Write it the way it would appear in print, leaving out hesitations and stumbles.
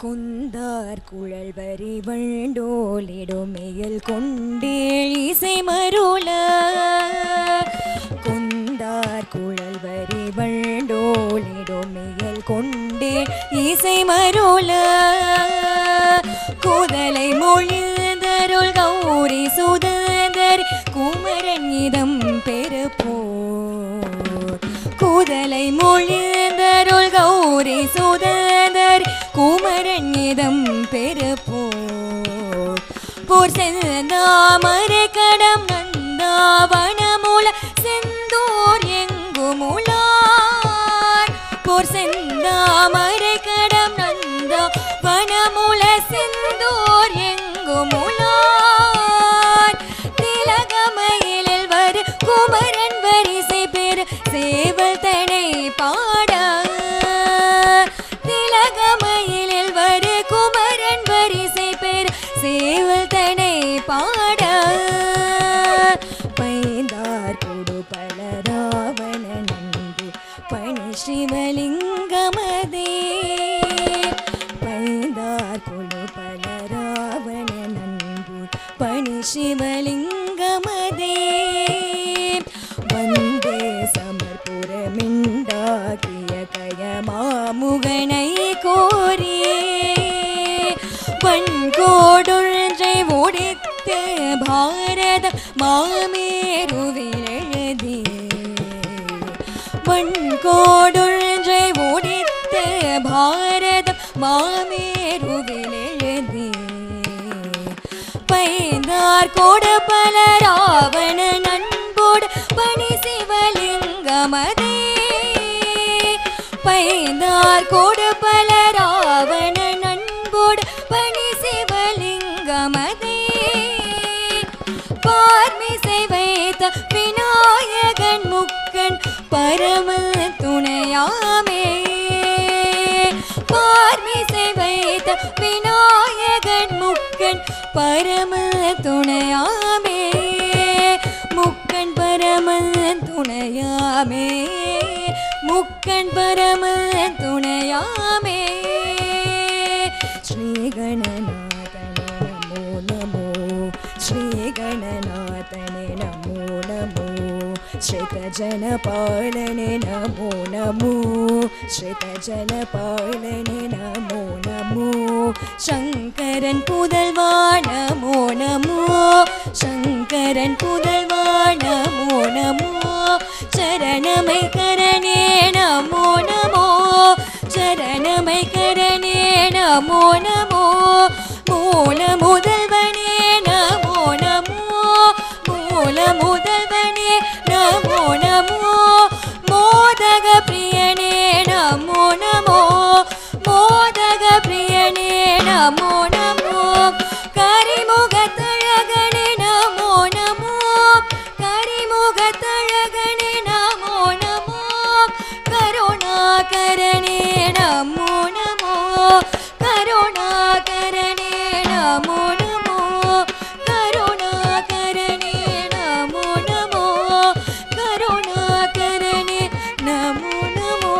குந்தார் குழல் வரி வண்டோலிடுமையில் கொண்டேள் இசை மருள குந்தார் குழல் வரி வண்டோலிடுமையில் கொண்டேள் இசை மருள கூதலை மொழிதருள் கௌரி சுதந்தர் குமரன் இதம் பெருப்போர் கூதலை மொழிதருள் கௌரி சுதந்தர் குமரன் இதம் பெருப்போர் போர் செந்தாமரை கடம் நந்தாவனமுல செந்தோர் எங்குமுலார் போர் செந்தாமரை கடம் நந்தாவனமுல செந்தோர் எங்குமுலார் திலகமயிலில் வரு குமரன் வரிசை பெரு சேவல் தனை பாட திலகமயிலில் வரு குமரன் வரிசை பெரு சேவல் தனை பாட பைந்தார் கொடு பல ராவண நந்து பணி சிவலிங்கமதே பைந்தார் கொடு பல ராவண நந்து பணி சிவலிங்கமதே வந்தே சமர்புரமிண்டாகிய கயமாமுகனை கோரியே வன்கோடொன்றை ஒடித்து பாரத மாமேருவில் எழுதி வன்கோடொன்றை ஒடித்து பாரத மாமேருவில் எழுதி பைந்தார் கோடு பல ராவண நண்போடு பணி சிவலிங்கமதே பைந்தார் கோடு பல ராவண நண்போடு பணி சிவலிங்கமதே பார்மிசை வைத்த விநாயகன் முக்கன் பரம துணையாமே பார்மிசை வைத்த விநாயகன் முக்கன் பரம துணையாமே முக்கன் பரம துணையாமே முக்கன் பரம துணையாமே ஸ்ரீ கணநாதனே நமோ நமோ ஸ்ரீ கணநாதனே நமோ நமோ ஸ்ரீத ஜனபாலனே நமோ நமோ ஸ்ரீத ஜனபாலனே நமோ நமோ சங்கரன் புதல்வா நமோ நமோ சங்கரன் புதல்வா நமோ நமோ சரணமை கரணே நமோ நமோ சரணமை கரணே நமோ நமோ மூல முதல்வனே நமோ நமோ மூல முதல்வனே நமோ நமோ மோதக பிரியனே நமோ நமோ மோதக பிரியனே நமோ நமோ கரிமுகத்தழகனே நமோ நமோ கரிமுகத்தழகனே நமோ நமோ கருணாகரனே நமோ நமோ கருணாகரனே நமோ நமோ கருணாகரனே நமோ நமோ கருணாகரனே நமோ நமோ